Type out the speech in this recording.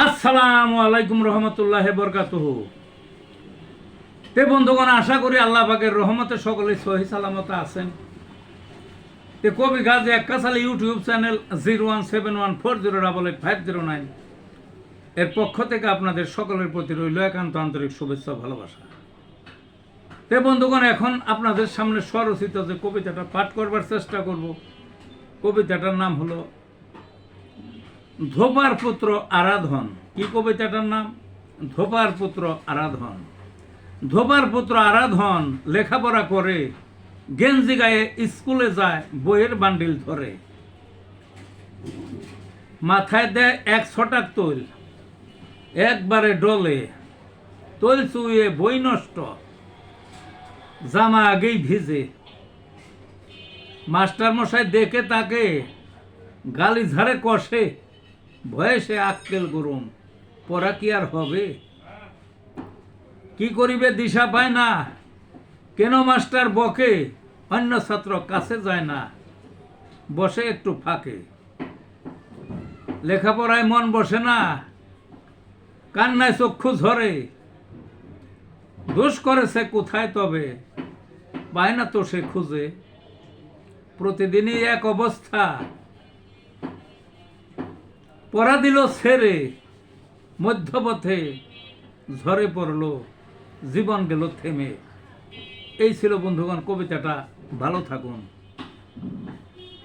আসসালামু আলাইকুম রহমতুল্লাহ বরকাতুহু। তে বন্ধুগণ, আশা করি আল্লাহ পাকের রহমতে সকলে সহি সালামত আছেন। তে কবি গাজী এক্কাসালি ইউটিউব চ্যানেল 017140885009 এর পক্ষ থেকে আপনাদের সকলের প্রতি রইল একান্ত আন্তরিক শুভেচ্ছা ভালোবাসা। তে বন্ধুগণ, এখন আপনাদের সামনে স্বরচিত যে কবিতাটা পাঠ করবার চেষ্টা করব, কবিতাটার নাম হলো ধোপার পুত্র আরাধন। কি কবিতাটার নাম? ধোপার পুত্র আরাধন। ধোপার পুত্র আরাধন লেখাপড়া করে, গেঞ্জি গায়ে স্কুলে যায়, বইয়ের বান্ডিল ধরে। মাথায় দেয় এক ছটাক তৈল, একবারে ডলে, তৈল চুয়ে বই নষ্ট, জামা আগেই ভিজে। মাস্টার মশাই দেখে তাকে, গালি ঝাড়ে কষে, ভয়ে সে আক্কেল গরম, পড়া কি আর হবে? কি করিবে দিশা পায় না, কেন মাস্টার বকে, অন্য ছাত্র কাছে যায় না, বসে একটু ফাঁকে। লেখাপড়ায় মন বসে না, কান্নায় চক্ষু ঝরে, দোষ করেছে কোথায় তবে, পায় না তো সে খুঁজে। প্রতিদিনই এক অবস্থা, পড়া দিল ছেড়ে, মধ্যপথে ঝরে পড়ল, জীবন গেল থেমে। এই ছিল বন্ধুগণ কবিতাটা। ভালো থাকুন।